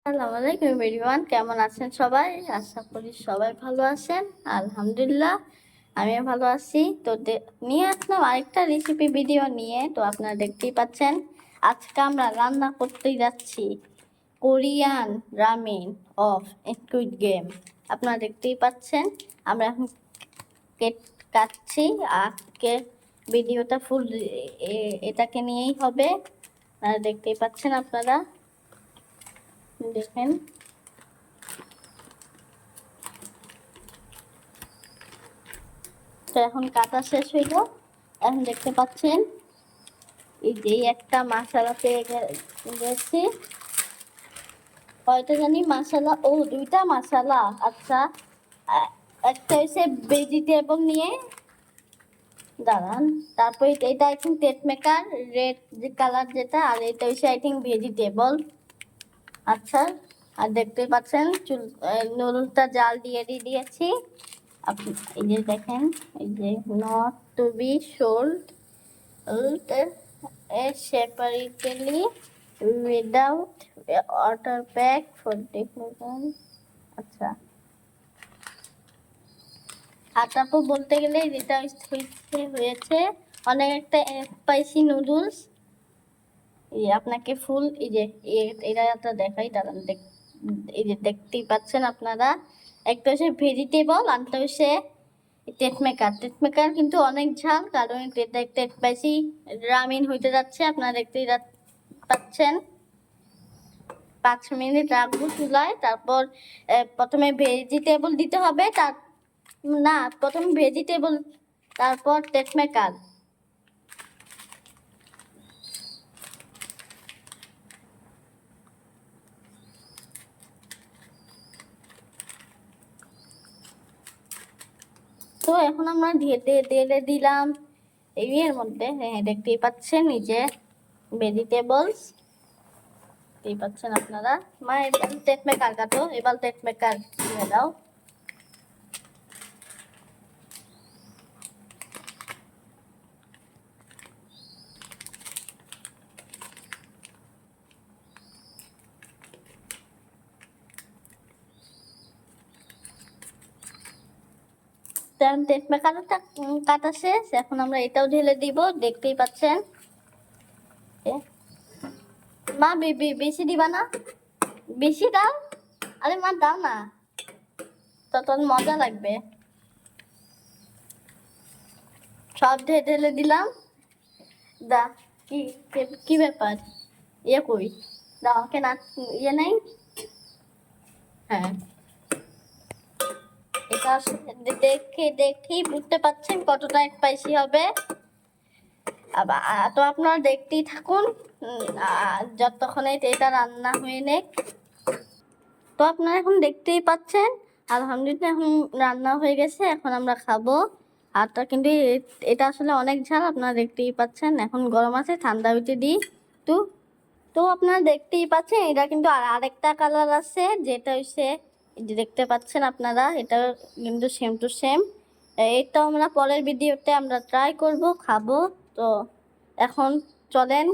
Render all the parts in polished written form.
আসসালামু আলাইকুম এভরিওয়ান, কেমন আছেন সবাই? আশা করি সবাই ভালো আছেন। আলহামদুলিল্লাহ আমিও ভালো আছি। তো নিয়ে আসলাম আরেকটা রেসিপি ভিডিও নিয়ে। তো আপনারা দেখতেই পাচ্ছেন আজকে আমরা রান্না করতে যাচ্ছি Korean ramen of squid game. আপনারা দেখতেই পাচ্ছেন আমরা এখন কাটছি। আজকে ভিডিওটা ফুল এটাকে নিয়েই হবে। দেখতেই পাচ্ছেন আপনারা, দেখেন। তো এখন কাটা শেষ হইল। এখন দেখতে পাচ্ছেন এই যে একটা মশলা পেয়ে গেছি। কয়টা জানি মশলা, ও দুইটা মশলা। আচ্ছা, একটা হচ্ছে ভেজিটেবল নিয়ে দাঁড়ান, তারপরে এটা I think test maker red যে কালার যেটা, আর এটা হচ্ছে আই থিঙ্ক ভেজিটেবল। আচ্ছা, আর দেখতে পাচ্ছেন নুডলসটা জাল দিয়ে দিয়েছি। আপনি এই যে দেখেন, এই যে not to be sold separately without water pack for diffusion। আচ্ছা, আটাপো বলতে গেলে যেটা হয়েছে অনেক একটা স্পাইসি নুডলস। এই আপনাকে ফুল এই যে এটা দেখাই, দাঁড়ান। এই যে দেখতেই পাচ্ছেন আপনারা, একটা হচ্ছে ভেজিটেবল, আরেকটা হচ্ছে টেস্ট মেকার কিন্তু অনেক ঝাল, কারণ এটা একটা স্পাইসি রামেন হইতে যাচ্ছে। আপনারা দেখতেই পাচ্ছেন। 5 মিনিট রাখবো চুলায়। তারপর প্রথমে ভেজিটেবল দিতে হবে, না, প্রথমে ভেজিটেবল তারপর টেস্ট মেকার। তো এখন আমরা ঢেলে দিলাম এর মধ্যে। হ্যাঁ, দেখতেই পাচ্ছেন এই যে ভেজিটেবলস, দেখতেই পাচ্ছেন আপনারা। মা এবার টেস্ট মেকার কাটো, এবার টেস্ট মেকার দিয়ে দাও। টেস্ট মেকারটা কাটা শেষ। এখন আমরা এটাও ঢেলে দিব, দেখতেই পাচ্ছেন। মা বেশি দিবা না, বেশি দাও। আরে মা দাও না, তত মজা লাগবে। সব ঢেলে দিলাম। দা কি কি ব্যাপার? কই দাও, আমাকে না নেই। হ্যাঁ, এটা দেখেই বুঝতে পাচ্ছেন কতটা স্পাইসি হবে। তো আপনারা দেখতেই থাকুন যতক্ষণে এটা রান্না হয়ে নেই। তো আপনারা এখন দেখতেই পাচ্ছেন আলহামদুলিল্লাহ এখন রান্না হয়ে গেছে। এখন আমরা খাবো। আরটা কিন্তু এটা আসলে অনেক ঝাল, আপনারা দেখতেই পাচ্ছেন। এখন গরম আছে, ঠান্ডা হইতে দিই তো। তো আপনারা দেখতেই পাচ্ছেন এটা কিন্তু আরেকটা কালার আছে, যেটা হচ্ছে দেখতে পাচ্ছেন আপনারা। এটা কিন্তু সেম টু সেম। এইটাও আমরা পরের ভিডিওতে আমরা ট্রাই করব, খাবো। তো এখন চলেন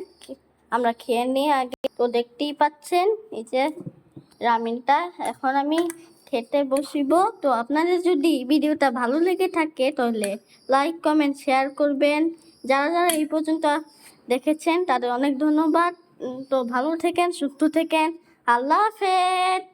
আমরা খেয়ে নিই আগে। তো দেখতেই পাচ্ছেন এই যে রামেনটা। এখন আমি খেতে বসিব। তো আপনাদের যদি ভিডিওটা ভালো লেগে থাকে তাহলে লাইক কমেন্ট শেয়ার করবেন। যারা যারা এই পর্যন্ত দেখেছেন তাদের অনেক ধন্যবাদ। তো ভালো থেকেন, সুস্থ থেকেন। আল্লাহ হাফেজ।